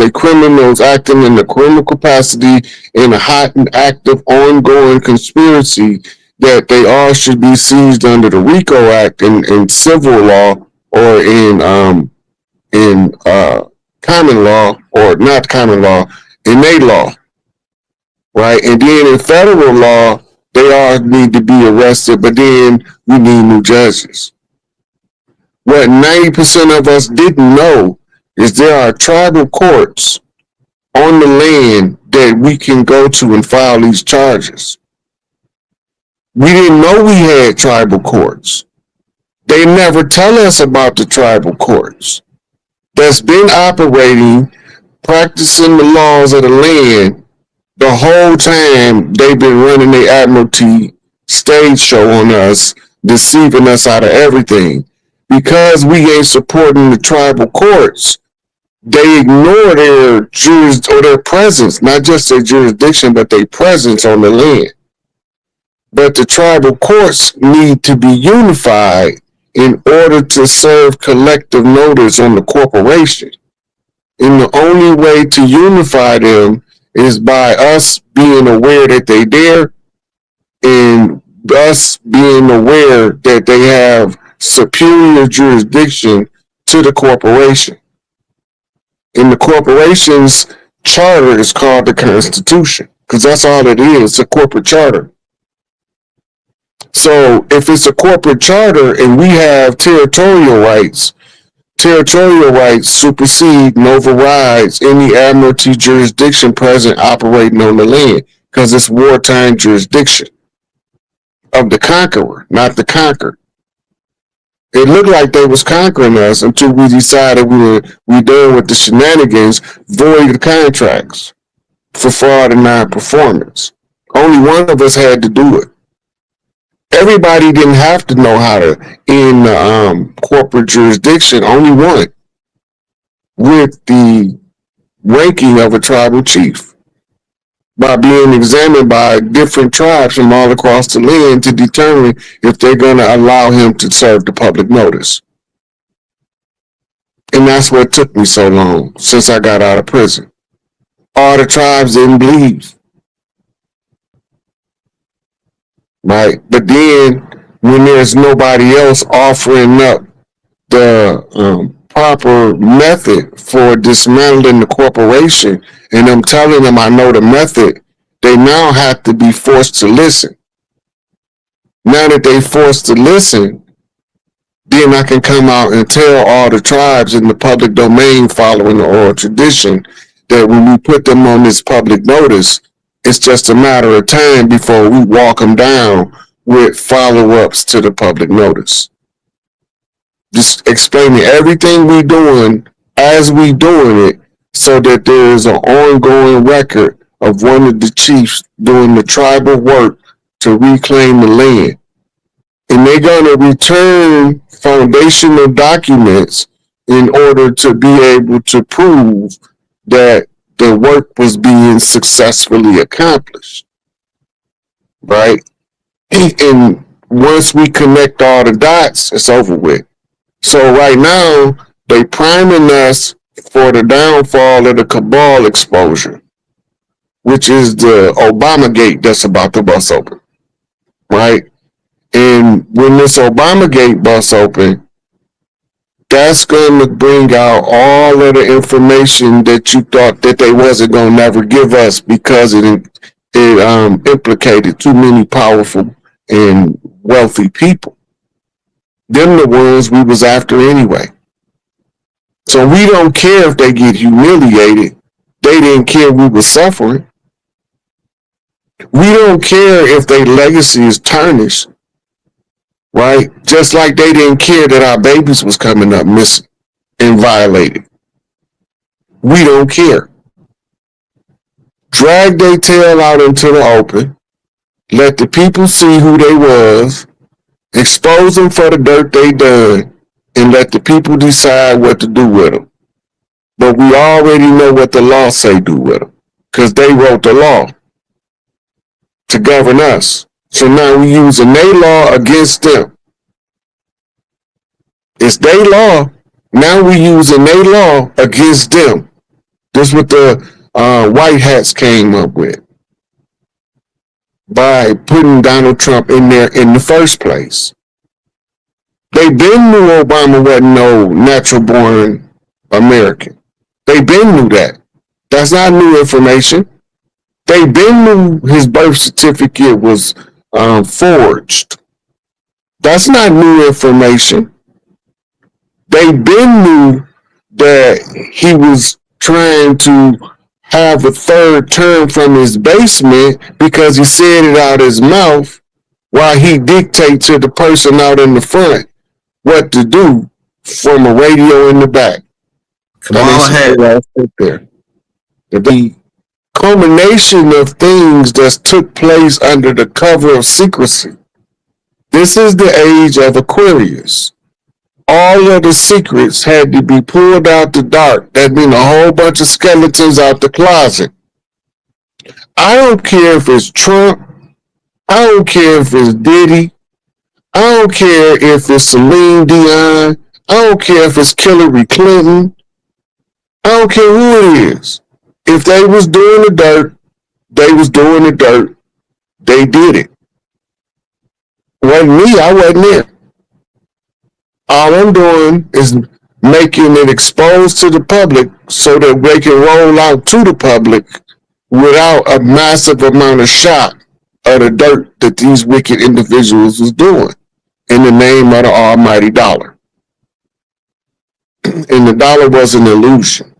a criminals acting in a criminal capacity in a hot and active ongoing conspiracy, that they all should be seized under the RICO Act in civil law, or in common law, or not common law, innate law, right? And then in federal law, they all need to be arrested, but then we need new judges. What 90% of us didn't know is there are tribal courts on the land that we can go to and file these charges. We didn't know we had tribal courts. They never tell us about the tribal courts that's been operating, practicing the laws of the land the whole time they've been running their Admiralty stage show on us, deceiving us out of everything. Because we ain't supporting the tribal courts, they ignore their presence, not just their jurisdiction, but their presence on the land. But the tribal courts need to be unified in order to serve collective notice on the corporation. And the only way to unify them is by us being aware that they're there, and us being aware that they have superior jurisdiction to the corporation. And the corporation's charter is called the Constitution, because that's all it is, a corporate charter. So if it's a corporate charter and we have territorial rights supersede and overrides any Admiralty jurisdiction present operating on the land, because it's wartime jurisdiction of the conqueror, not the conquered. It looked like they was conquering us until we decided we done with the shenanigans, void the contracts for fraud and non-performance. Only one of us had to do it. Everybody didn't have to know how to end the corporate jurisdiction. Only one, with the ranking of a tribal chief, by being examined by different tribes from all across the land to determine if they're going to allow him to serve the public notice. And that's what took me so long since I got out of prison. All the tribes didn't believe. Right? But then when there's nobody else offering up the proper method for dismantling the corporation, and I'm telling them I know the method, they now have to be forced to listen. Now that they forced to listen, then I can come out and tell all the tribes in the public domain following the oral tradition that when we put them on this public notice, it's just a matter of time before we walk them down with follow-ups to the public notice. Just explaining everything we're doing as we doing it, so that there is an ongoing record of one of the chiefs doing the tribal work to reclaim the land. And they're going to return foundational documents in order to be able to prove that the work was being successfully accomplished. Right? And once we connect all the dots, it's over with. So right now, they priming us for the downfall of the Cabal exposure, which is the Obama gate that's about to bust open. Right? And when this Obama gate busts open, that's going to bring out all of the information that you thought that they wasn't going to never give us, because it implicated too many powerful and wealthy people. Them the ones we was after anyway. So we don't care if they get humiliated. They didn't care we were suffering. We don't care if their legacy is tarnished. Right? Just like they didn't care that our babies was coming up missing and violated. We don't care. Drag their tail out into the open. Let the people see who they was. Expose them for the dirt they done. And let the people decide what to do with them. But we already know what the law say do with them, because they wrote the law to govern us. So now we using their law against them. It's their law. Now we using their law against them. This is what the white hats came up with by putting Donald Trump in there in the first place. They been knew Obama wasn't no natural born American. They been knew that. That's not new information. They been knew his birth certificate was forged. That's not new information. They been knew that he was trying to have a third term from his basement because he said it out his mouth while he dictate to the person out in the front what to do from a radio in the back. Cabal had there. The culmination of things that took place under the cover of secrecy. This is the age of Aquarius. All of the secrets had to be pulled out the dark. That means a whole bunch of skeletons out the closet. I don't care if it's Trump. I don't care if it's Diddy. I don't care if it's Celine Dion. I don't care if it's Hillary Clinton. I don't care who it is. If they was doing the dirt, they was doing the dirt. They did it. Wasn't me, I wasn't there. All I'm doing is making it exposed to the public so that they can roll out to the public without a massive amount of shock of the dirt that these wicked individuals was doing in the name of the almighty dollar. And the dollar was an illusion.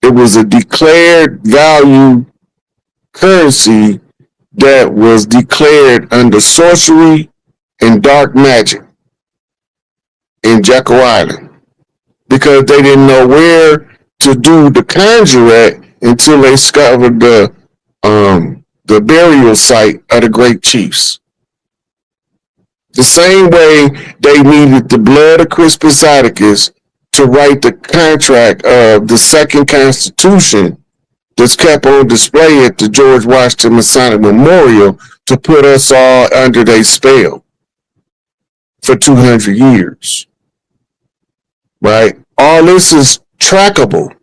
It was a declared value currency that was declared under sorcery and dark magic in Jekyll Island because they didn't know where to do the conjure at until they discovered the burial site of the great chiefs. The same way they needed the blood of Crispus Attucks to write the contract of the second Constitution that's kept on display at the George Washington Masonic Memorial to put us all under their spell for 200 years. Right? All this is trackable.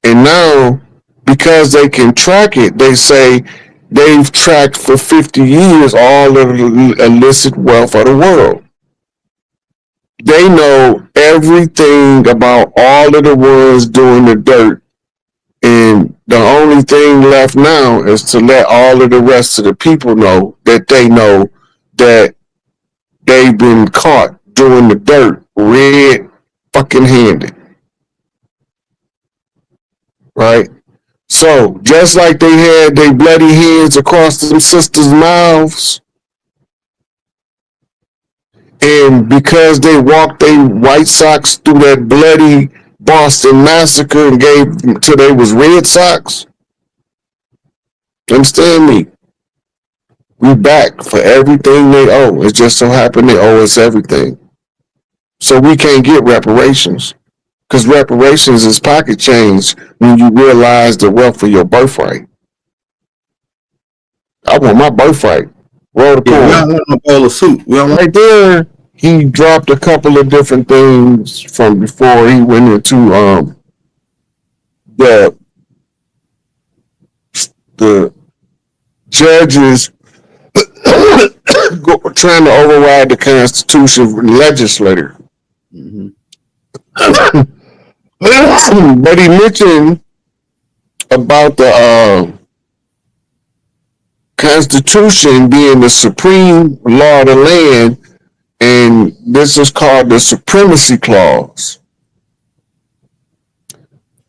And now, because they can track it, they say they've tracked for 50 years all of the illicit wealth of the world. They know everything about all of the ones doing the dirt. And the only thing left now is to let all of the rest of the people know that they know that they've been caught doing the dirt red fucking handed. Right? So, just like they had their bloody hands across them sisters' mouths, and because they walked their white socks through that bloody Boston massacre and gave them till they was red socks, understand me? We back for everything they owe. It just so happened they owe us everything. So we can't get reparations. Because reparations is pocket change when you realize the wealth of your birthright. I want my birthright. Roll the coin. We don't want no bowl of soup. Right there, he dropped a couple of different things from before he went into the judges trying to override the Constitution legislator. Mm-hmm. But he mentioned about the Constitution being the supreme law of the land, and this is called the Supremacy Clause.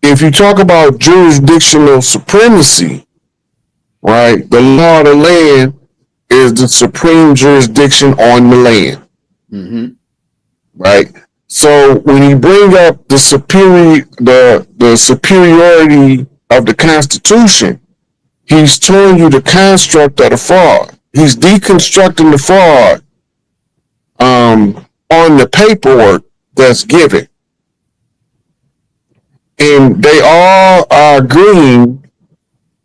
If you talk about jurisdictional supremacy, right, the law of the land is the supreme jurisdiction on the land. Mm-hmm. Right? So when you bring up the superiority of the Constitution, he's telling you the construct of the fraud. He's deconstructing the fraud on the paperwork that's given. And they all are agreeing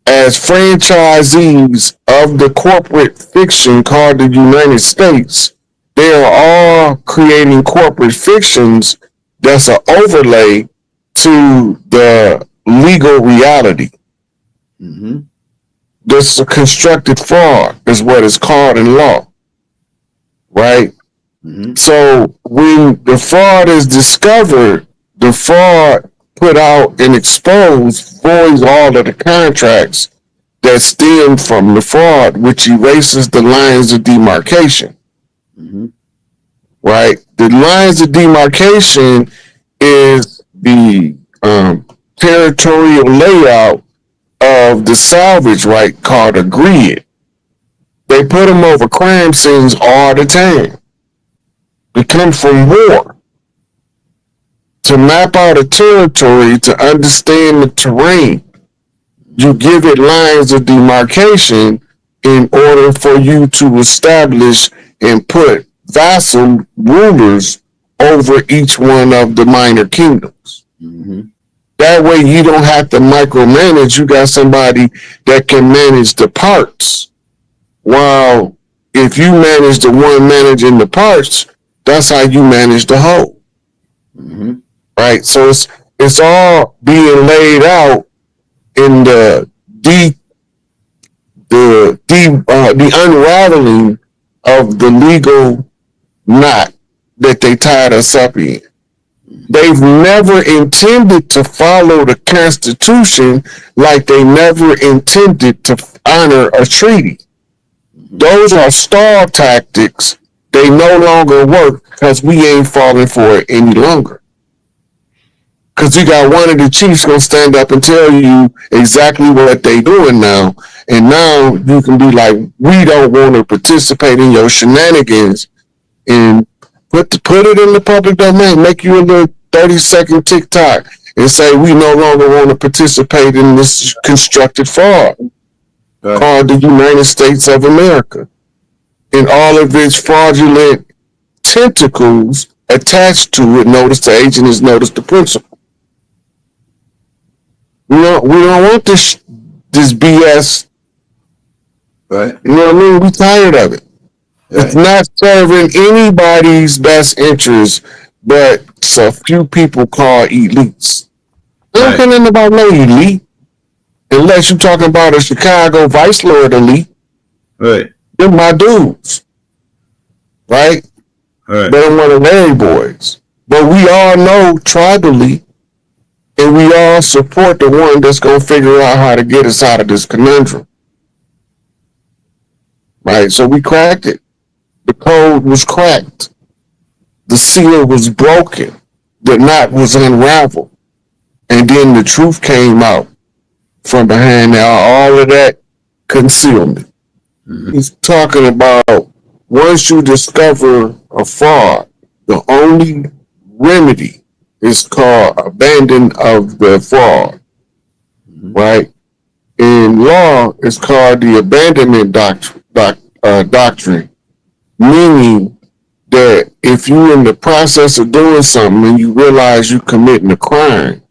as franchisees of the corporate fiction called the United States. They are all creating corporate fictions that's an overlay to the legal reality. Mm-hmm. This is a constructed fraud, is what it's called in law, right? Mm-hmm. So when the fraud is discovered, the fraud put out and exposed voids all of the contracts that stem from the fraud, which erases the lines of demarcation. Mm-hmm. Right? The lines of demarcation is the territorial layout of the salvage right called a grid. They put them over crime scenes all the time. They come from war. To map out a territory, to understand the terrain, you give it lines of demarcation in order for you to establish and put vassal rulers over each one of the minor kingdoms. Mm-hmm. That way you don't have to micromanage. You got somebody that can manage the parts. While if you manage the one managing the parts, that's how you manage the whole. Mm-hmm. Right? So it's all being laid out in the unraveling of the legal knot that they tied us up in. They've never intended to follow the Constitution, like they never intended to honor a treaty. Those are stall tactics. They no longer work because we ain't falling for it any longer. Because you got one of the chiefs going to stand up and tell you exactly what they doing now. And now you can be like, we don't want to participate in your shenanigans. And put it in the public domain. Make you a little 30-second TikTok and say, we no longer want to participate in this constructed fraud called the United States of America. And all of its fraudulent tentacles attached to it. Notice the agent is notice the principal. We don't want this BS. Right. You know what I mean? We tired of it. Right. It's not serving anybody's best interest, but a few people called elites. I don't care nothing about no elite. Unless you're talking about a Chicago Vice Lord elite. Right. They're my dudes. Right? Right. They're one of Larry boys. But we all know tribally, and we all support the one that's going to figure out how to get us out of this conundrum. Right? So we cracked it. The code was cracked. The seal was broken. The knot was unraveled. And then the truth came out from behind all of that concealment. Mm-hmm. He's talking about once you discover a fraud, the only remedy is called abandon of the fraud. Mm-hmm. Right? In law, it's called the abandonment doctrine, meaning that if you're in the process of doing something and you realize you're committing a crime,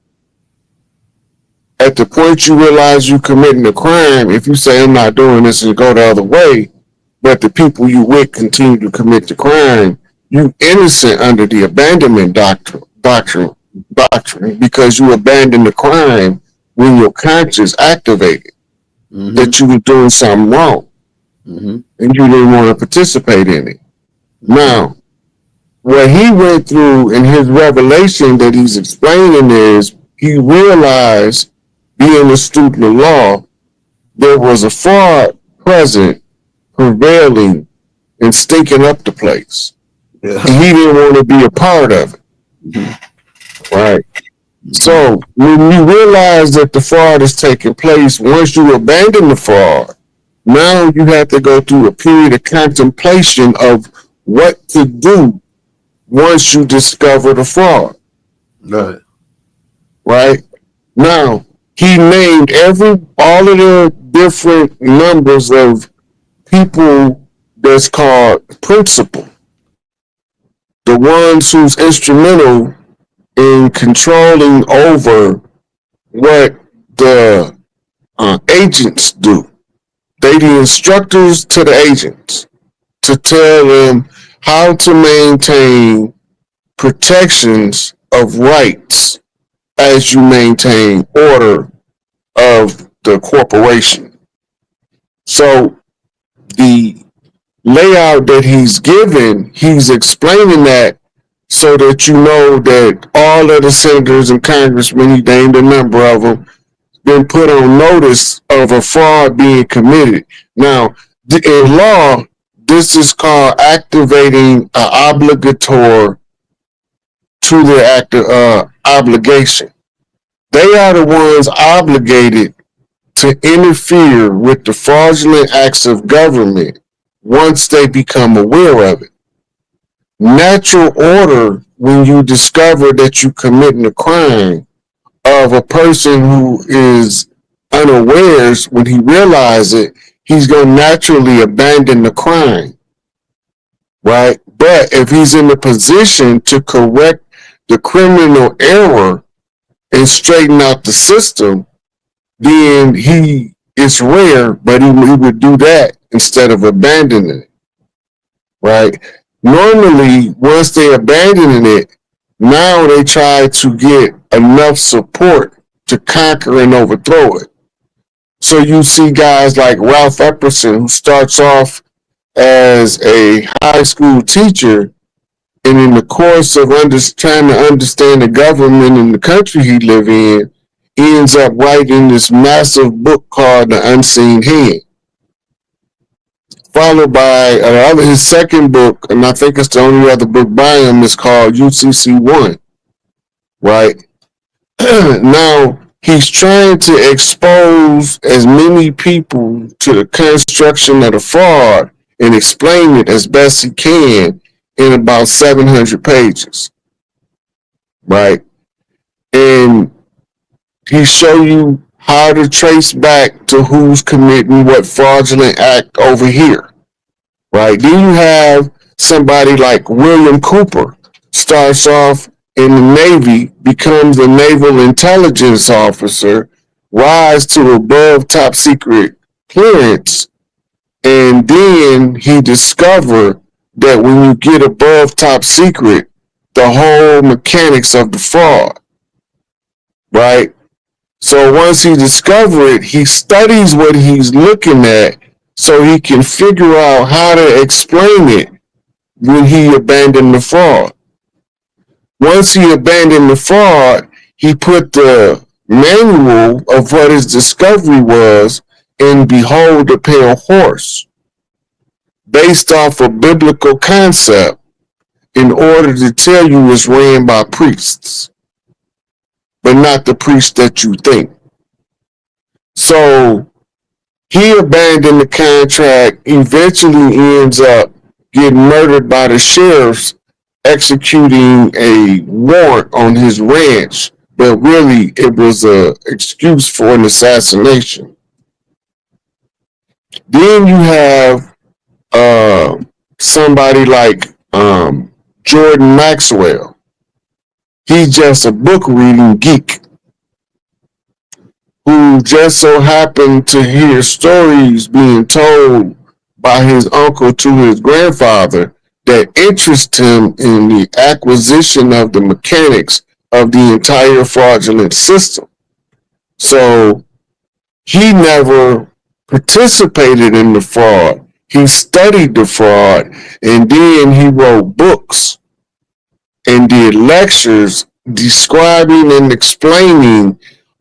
at the point you realize you're committing a crime, if you say, I'm not doing this and go the other way, but the people you with continue to commit the crime, you innocent under the abandonment doctrine because you abandoned the crime when your conscience activated that you were doing something wrong and you didn't want to participate in it. Now, what he went through in his revelation that he's explaining is he realized, being a student of law, there was a fraud present, prevailing, and stinking up the place. Yeah. And he didn't want to be a part of it. Right? So when you realize that the fraud is taking place, once you abandon the fraud, now you have to go through a period of contemplation of what to do once you discover the fraud. Right. Right? Now, he named all of the different numbers of people that's called principal. The ones who's instrumental in controlling over what the agents do. They the instructors to the agents to tell them how to maintain protections of rights as you maintain order of the corporation. So the layout that he's given, he's explaining that so that you know that all of the senators and congressmen, he named a number of them, been put on notice of a fraud being committed. Now, in law, this is called activating an obligator to their obligation. They are the ones obligated to interfere with the fraudulent acts of government once they become aware of it. Natural order, when you discover that you're committing a crime, of a person who is unawares, when he realizes it, he's going to naturally abandon the crime, right? But if he's in the position to correct the criminal error and straighten out the system, then it's rare, but he would do that instead of abandoning it, right? Normally, once they abandon it, now they try to get enough support to conquer and overthrow it. So you see guys like Ralph Epperson, who starts off as a high school teacher, and in the course of trying to understand the government and the country he live in, ends up writing this massive book called The Unseen Hand. Followed by his second book, and I think it's the only other book by him, is called UCC1, right? Now, he's trying to expose as many people to the construction of the fraud and explain it as best he can in about 700 pages, right? And he show you how to trace back to who's committing what fraudulent act over here, right? Then you have somebody like William Cooper, starts off in the Navy, becomes a naval intelligence officer, rise to above top secret clearance, and then he discovered that when you get above top secret, the whole mechanics of the fraud, right? So once he discovers it, he studies what he's looking at so he can figure out how to explain it when he abandoned the fraud. Once he abandoned the fraud, he put the manual of what his discovery was in Behold the Pale Horse, based off a biblical concept, in order to tell you it's ran by priests, but not the priest that you think. So he abandoned the contract, eventually ends up getting murdered by the sheriffs executing a warrant on his ranch, but really it was an excuse for an assassination. Then you have somebody like Jordan Maxwell. He's just a book reading geek who just so happened to hear stories being told by his uncle to his grandfather that interest him in the acquisition of the mechanics of the entire fraudulent system. So he never participated in the fraud. He studied the fraud, and then he wrote books and did lectures describing and explaining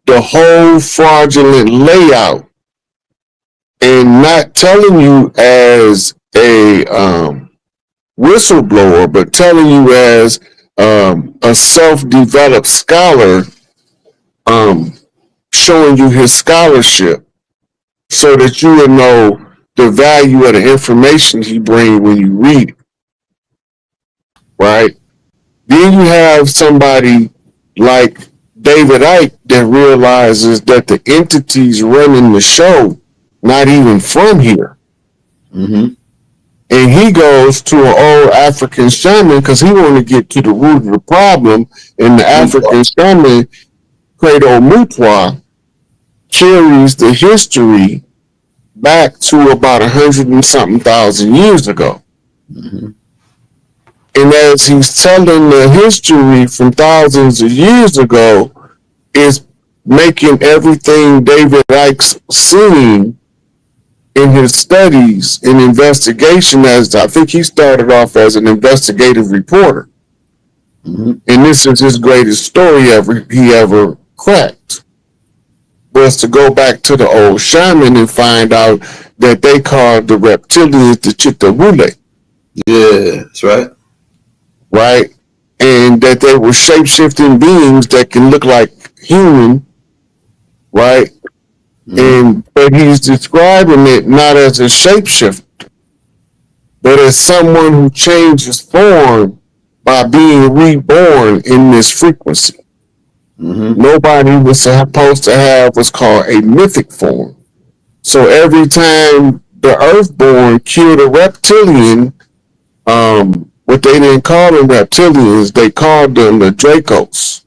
the whole fraudulent layout, and not telling you as a whistleblower, but telling you as a self-developed scholar, showing you his scholarship so that you would know the value of the information he brings when you read it, right? Then you have somebody like David Icke that realizes that the entities running the show not even from here. Mm-hmm. And he goes to an old African shaman because he want to get to the root of the problem. And the African shaman, Credo Mutwa, carries the history back to about 100 and something thousand years ago. Mm-hmm. And as he's telling the history from thousands of years ago, is making everything David Icke's seeing in his studies and investigation, as I think he started off as an investigative reporter. And this is his greatest story he ever cracked, was to go back to the old shaman and find out that they called the reptilians the Chitarule. Yeah, that's right. Right? And that they were shape-shifting beings that can look like human, right? But he's describing it not as a shapeshifter, but as someone who changes form by being reborn in this frequency. Nobody was supposed to have what's called a mythic form. So every time the Earthborn killed a reptilian, what they didn't call them reptilians, they called them the Dracos.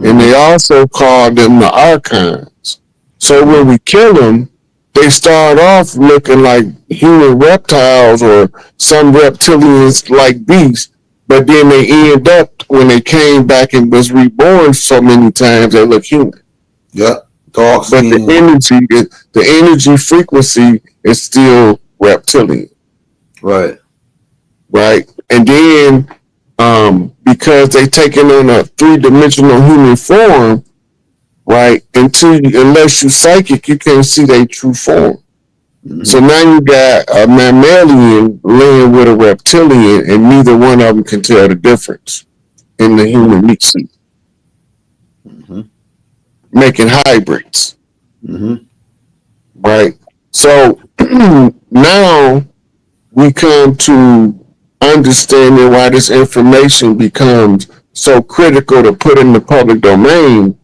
And they also called them the Archons. So when we kill them, they start off looking like human reptiles or some reptilians like beasts, but then they end up, when they came back and was reborn so many times, they look human. Yeah, dark but skin. the energy frequency is still reptilian. Right. Right. And then because they taking on a 3-dimensional human form, right, unless you psychic, you can't see their true form. So now you got a mammalian laying with a reptilian, and neither one of them can tell the difference in the human meat suit. Making hybrids. Right. So now we come to understanding why this information becomes so critical to put in the public domain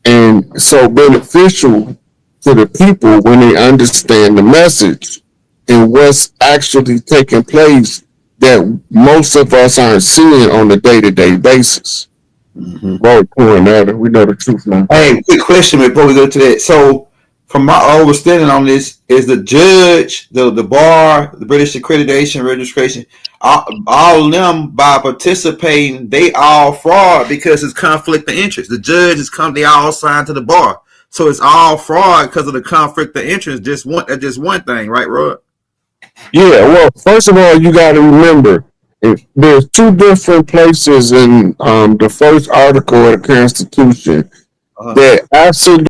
and so beneficial to the people when they understand the message and what's actually taking place that most of us aren't seeing on a day-to-day basis. Lord, we know the truth now. Hey, quick question before we go to that. So, from my understanding on this, is the judge, the bar, the British accreditation registration, all of them by participating, they all fraud because it's conflict of interest. The judge they all signed to the bar, so it's all fraud because of the conflict of interest. Just one thing, right, Rod? Yeah. Well, first of all, you got to remember there's 2 different places in the first article of the Constitution that absolutely